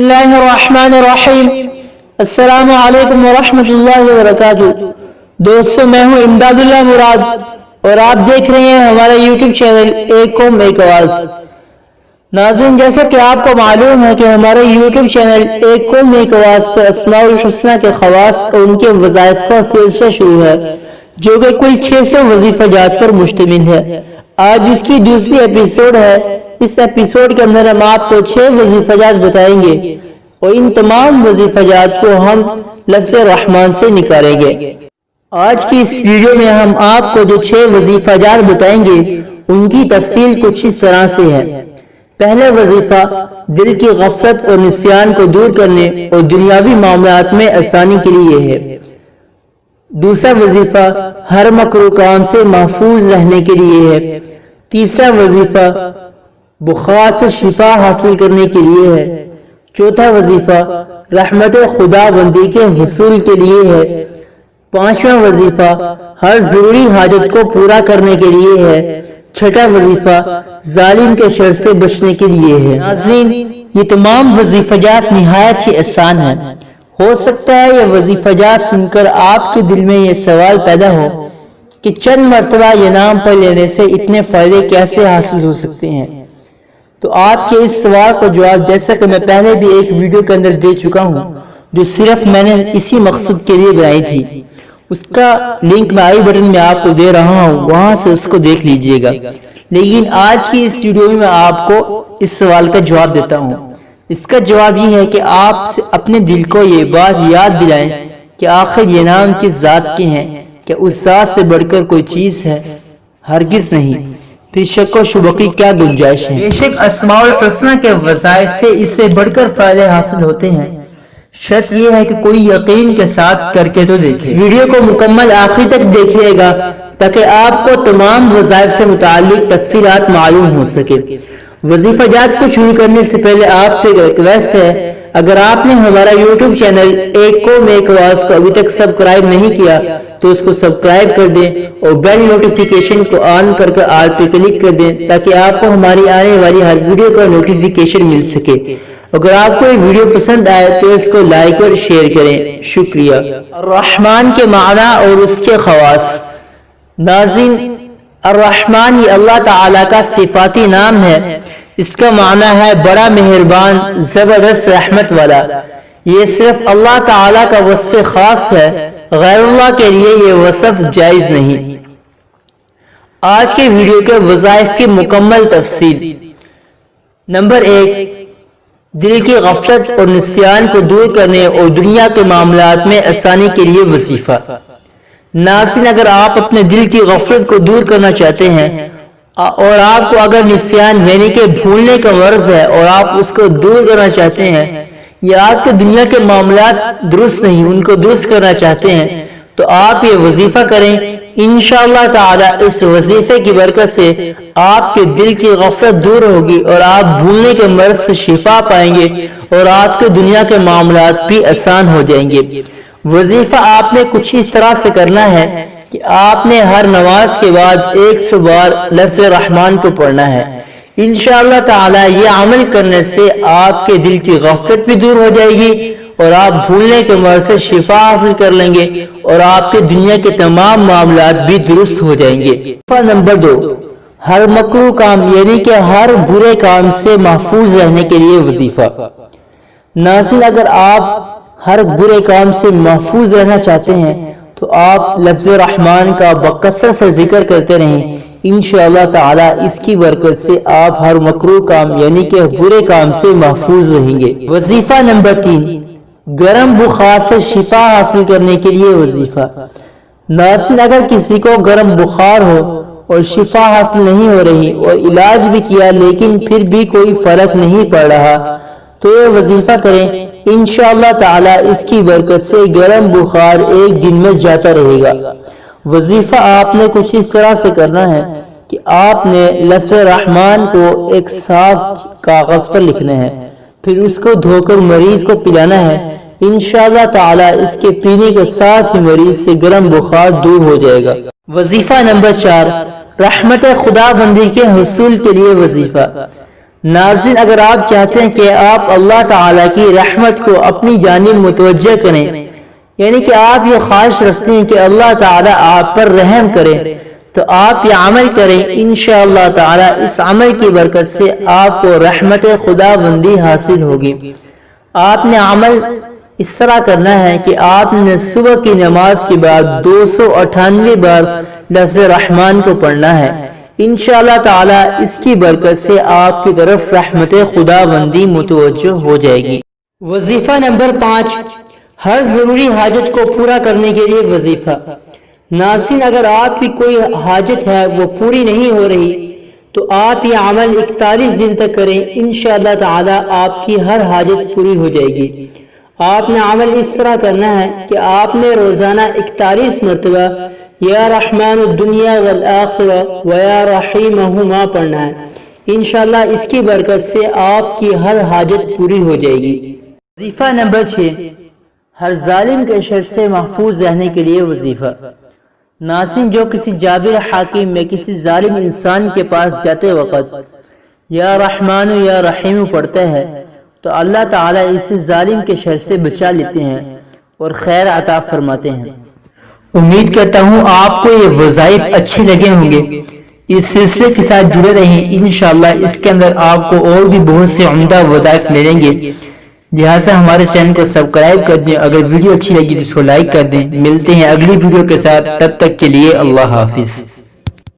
बिस्मिल्लाहिर्रहमानिर्रहीम। अस्सलामु अलैकुम वरहमतुल्लाहि वबरकातुहू। दोस्तों, मैं हूँ इमदादुल्लाह मुराद और आप देख रहे हैं हमारा यूट्यूब चैनल एक कौम एक आवाज। नाज़रीन, जैसा कि आपको मालूम है कि हमारा यूट्यूब चैनल एक कौम एक आवाज पर अस्माउल हुस्ना के खवास और उनके वज़ाइफ का सिलसिला शुरू है, जो कि कुल 600 वजीफाजात पर मुश्तमिल है। आज उसकी दूसरी एपिसोड है। इस एपिसोड के अंदर हम आपको 6 वजीफाजात बताएंगे और इन तमाम वजीफाजात को हम लफ्ज़ रहमान से निकालेंगे। आज की इस वीडियो में हम आपको जो 6 वजीफाजात बताएंगे उनकी तफसील कुछ इस तरह से है। पहला वजीफा दिल की गफलत और निस्यान को दूर करने और दुनियावी मामलात में आसानी के लिए है। दूसरा वजीफा हर मकरूह काम से महफूज रहने के लिए है। तीसरा वजीफा बुखार से शिफा हासिल करने के लिए है। चौथा वजीफा रहमत खुदा बंदी के हुसूल के लिए है। पांचवा वजीफा हर जरूरी हाजत को पूरा करने के लिए है। छठा वजीफा जालिम के शर से बचने के लिए है। नाज़रीन, ये तमाम वजीफाजात निहायत ही आसान है। हो सकता है ये वजीफाजात सुनकर आपके दिल में ये सवाल पैदा हो कि चंद मरतबा ये नाम पढ़ लेने से इतने फायदे कैसे हासिल हो सकते हैं। तो आपके इस सवाल का जवाब, जैसा कि मैं पहले भी एक वीडियो के अंदर दे चुका हूं, जो सिर्फ मैंने इसी मकसद के लिए बनाई थी, उसका लिंक मैं आई बटन में आपको दे रहा हूं, वहां से उसको देख लीजिएगा। लेकिन आज की इस वीडियो में मैं आपको इस सवाल का जवाब देता हूं। इसका जवाब ये है कि आप अपने दिल को ये बात याद दिलाएं कि आखिर ये नाम किस जात के हैं, कि उस जात से बढ़कर कोई चीज है? हरगिज नहीं। फिर शक व शुबह की क्या गुंजाइश है? बेशक अस्माउल हुस्ना के वज़ाइफ से इससे बढ़कर फायदे हासिल होते हैं। शर्त यह है कि कोई यकीन के साथ करके तो देखे। वीडियो को मुकम्मल आखिर तक देखिएगा ताकि आपको तमाम वज़ाइफ से मुताल्लिक तफसीलात मालूम हो सके। वजीफाजात को शुरू करने से पहले आपसे एक रिक्वेस्ट है, अगर आपने हमारा यूट्यूब चैनल एक कौम एक आवाज को अभी तक सब्सक्राइब नहीं किया तो उसको सब्सक्राइब कर दें और बेल नोटिफिकेशन को ऑन करके ऑल पे क्लिक कर दें ताकि आपको हमारी आने वाली हर वीडियो का नोटिफिकेशन मिल सके। अगर आपको ये वीडियो पसंद आए तो इसको लाइक और शेयर करें। शुक्रिया। रहमान के माना और उसके खवास। नाज़रीन, अर्रहमान ये अल्लाह ताला का सिफाती नाम है। इसका माना है बड़ा मेहरबान, जबरदस्त रहमत वाला। ये सिर्फ अल्लाह ताला का वस्फ खास है, गैरुल्लाह के लिए ये वस्फ जायज नहीं। आज के वीडियो के वज़ाइफ की मुकम्मल तफसील। नंबर 1, दिल की गफलत और निस्यान को दूर करने और दुनिया के मामलात में आसानी के लिए वजीफा। नाज़रीन, अगर आप अपने दिल की गफलत को दूर करना चाहते हैं और आपको अगर निस्यान यानी कि भूलने का मर्ज है और आप उसको दूर करना चाहते हैं या आपके दुनिया के मामलात दुरुस्त नहीं, उनको दुरुस्त करना चाहते हैं, तो आप ये वजीफा करें। इंशाअल्लाह ताला इस वजीफे की बरकत से आपके दिल की गफलत दूर होगी और आप भूलने के मर्ज से शिफा पाएंगे और आपके दुनिया के मामलात भी आसान हो जाएंगे। वजीफा आपने कुछ इस तरह से करना है कि आपने हर नमाज के बाद 100 बार लफ्ज़ रहमान को पढ़ना है। इंशाअल्लाह ताला ये अमल करने से आपके दिल की गफलत भी दूर हो जाएगी और आप भूलने के मर्ज से शिफा हासिल कर लेंगे और आपके दुनिया के तमाम मामलात भी दुरुस्त हो जाएंगे। नंबर 2, हर मकरूह काम यानी कि हर बुरे काम से महफूज रहने के लिए वजीफा। नाज़रीन, अगर आप हर बुरे काम से महफूज रहना चाहते हैं तो आप लफ्ज़ रहमान का बकसरत से जिक्र करते रहें। इंशाअल्लाह ताला इसकी बरकत से आप हर मकरूह काम यानी कि बुरे काम से महफूज रहेंगे। वजीफा नंबर 3, गर्म बुखार से शिफा हासिल करने के लिए वजीफा। नाज़रीन, अगर किसी को गर्म बुखार हो और शिफा हासिल नहीं हो रही और इलाज भी किया लेकिन फिर भी कोई फर्क नहीं पड़ रहा तो ये वजीफा करें। इंशाअल्लाह ताला इसकी बरकत से गर्म बुखार एक दिन में जाता रहेगा। वजीफा आपने कुछ इस तरह से करना है कि आपने लफ्ज़ रहमान को एक साफ कागज पर लिखना है, फिर उसको धोकर मरीज को पिलाना है। इंशाअल्लाह ताला इसके पीने के साथ ही मरीज से गर्म बुखार दूर हो जाएगा। वजीफा नंबर 4, रहमत खुदा बंदी के हुसूल के लिए वजीफा। ناظرین، اگر آپ چاہتے ہیں کہ آپ اللہ تعالیٰ کی رحمت کو اپنی جانب متوجہ کریں، یعنی کہ آپ یہ خواہش رکھتے ہیں کہ اللہ تعالیٰ آپ پر رحم کرے، تو آپ یہ عمل کریں، انشاءاللہ تعالیٰ اس عمل کی برکت سے آپ کو رحمت خدا بندی حاصل ہوگی۔ آپ نے عمل اس طرح کرنا ہے کہ آپ نے صبح کی نماز کے بعد 298 بار لفظ رحمان کو پڑھنا ہے۔ انشاءاللہ تعالی اس کی برکت سے آپ کی طرف رحمت خدا بندی متوجہ ہو جائے گی۔ وظیفہ نمبر 5، ہر ضروری حاجت کو پورا کرنے کے لیے وظیفہ۔ ناظرین، اگر آپ کی کوئی حاجت ہے وہ پوری نہیں ہو رہی تو آپ یہ عمل 41 دن تک کریں، انشاءاللہ تعالی آپ کی ہر حاجت پوری ہو جائے گی۔ آپ نے عمل اس طرح کرنا ہے کہ آپ نے روزانہ 41 مرتبہ یا رحمان الدنیا والآخرہ و یا رحیمہما پڑھنا ہے۔ انشاءاللہ اس کی برکت سے آپ کی ہر حاجت پوری ہو جائے گی۔ وظیفہ نمبر 6، ہر ظالم کے شر سے محفوظ رہنے کے لیے وظیفہ۔ ناظرین، جو کسی جابر حاکم میں کسی ظالم انسان کے پاس جاتے وقت یا رحمان یا رحیم پڑھتا ہے تو اللہ تعالیٰ اسے ظالم کے شر سے بچا لیتے ہیں اور خیر عطا فرماتے ہیں۔ امید کرتا ہوں آپ کو یہ وظائف اچھے لگے ہوں گے۔ اس سلسلے کے ساتھ جڑے رہیں، انشاءاللہ اس کے اندر آپ کو اور بھی بہت سے عمدہ وظائف ملیں گے، لہٰذا ہمارے چینل کو سبسکرائب کر دیں۔ اگر ویڈیو اچھی لگی تو اس کو لائک کر دیں۔ ملتے ہیں اگلی ویڈیو کے ساتھ، تب تک کے لیے اللہ حافظ۔